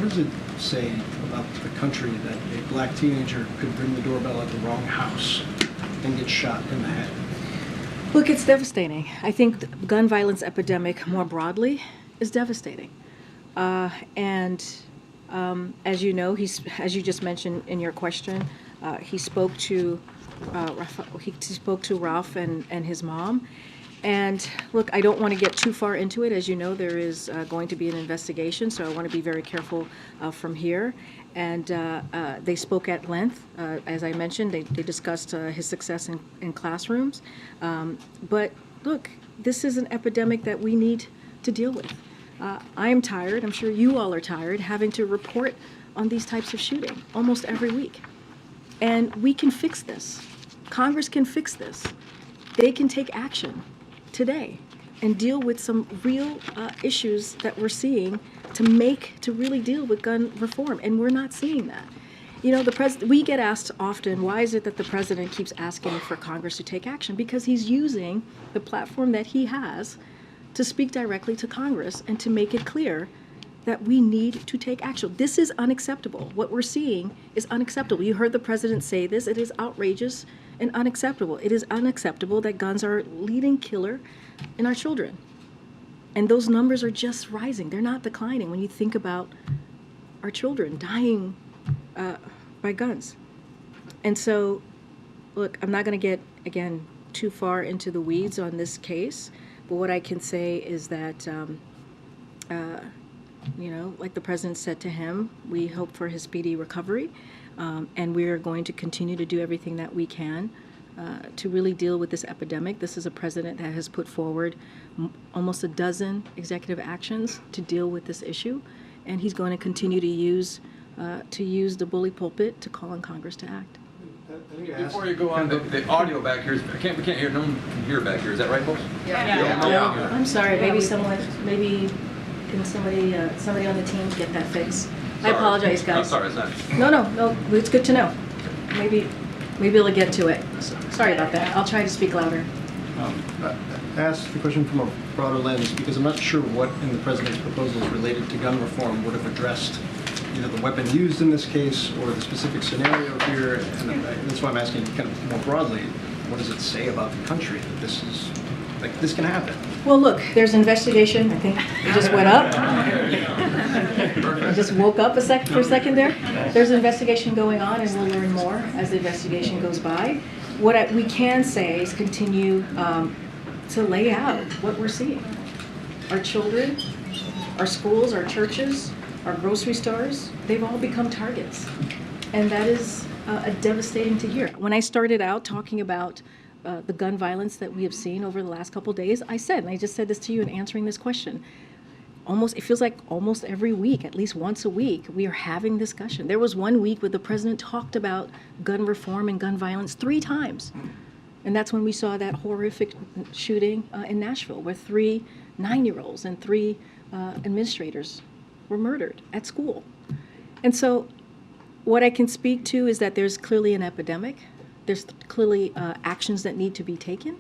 does it say about the country that a black teenager could ring the doorbell at the wrong house and get shot in the head? Look, it's devastating. I think the gun violence epidemic more broadly is devastating. As you know, as you just mentioned in your question, he spoke to Ralph and his mom. And look, I don't want to get too far into it. As you know, there is going to be an investigation, so I want to be very careful from here. And they spoke at length. As I mentioned, they discussed his success in classrooms. But look, this is an epidemic that we need to deal with. I am tired, I'm sure you all are tired, having to report on these types of shooting almost every week. And we can fix this. Congress can fix this. They can take action today and deal with some real issues that we're seeing to really deal with gun reform, and we're not seeing that. You know, we get asked often, why is it that the president keeps asking for Congress to take action? Because he's using the platform that he has to speak directly to Congress and to make it clear that we need to take action. This is unacceptable. What we're seeing is unacceptable. You heard the president say this. It is outrageous and unacceptable. It is unacceptable that guns are a leading killer in our children. And those numbers are just rising. They're not declining when you think about our children dying by guns. And so, look, I'm not going to get, again, too far into the weeds on this case, but what I can say is that, you know, like the president said to him, we hope for his speedy recovery, and we are going to continue to do everything that we can to really deal with this epidemic. This is a president that has put forward almost a dozen executive actions to deal with this issue, and he's going to continue to use the bully pulpit to call on Congress to act. Before you go on, the audio back here, we can't hear, no one can hear back here. Is that right, folks? Yeah. I'm sorry, maybe can somebody on the team get that fixed? I apologize, guys. I'm sorry, it's not. No, it's good to know. Maybe we'll get to it. Sorry about that. I'll try to speak louder. I asked the question from a broader lens because I'm not sure what in the president's proposals related to gun reform would have addressed either the weapon used in this case or the specific scenario here, and that's why I'm asking kind of more broadly, what does it say about the country that this can happen? Well, look, there's an investigation. I think it just went up. I just woke up for a second there. There's an investigation going on, and we'll learn more as the investigation goes by. What we can say is continue to lay out what we're seeing. Our children, our schools, our churches, our grocery stores, they've all become targets. And that is devastating to hear. When I started out talking about the gun violence that we have seen over the last couple of days, I said, and I just said this to you in answering this question, it feels like almost every week, at least once a week, we are having discussion. There was one week where the president talked about gun reform and gun violence 3 times. And that's when we saw that horrific shooting in Nashville, where 3 9-year-olds and 3 administrators were murdered at school. And so what I can speak to is that there's clearly an epidemic. There's clearly actions that need to be taken.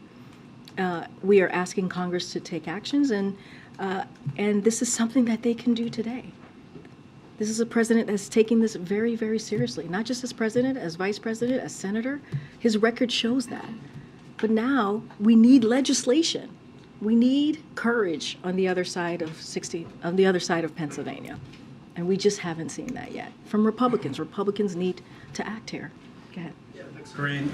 We are asking Congress to take actions, and this is something that they can do today. This is a president that's taking this very, very seriously, not just as president, as vice president, as senator. His record shows that. But now we need legislation. We need courage on the other side of Pennsylvania. And we just haven't seen that yet from Republicans. Republicans need to act here. Go ahead. Karine.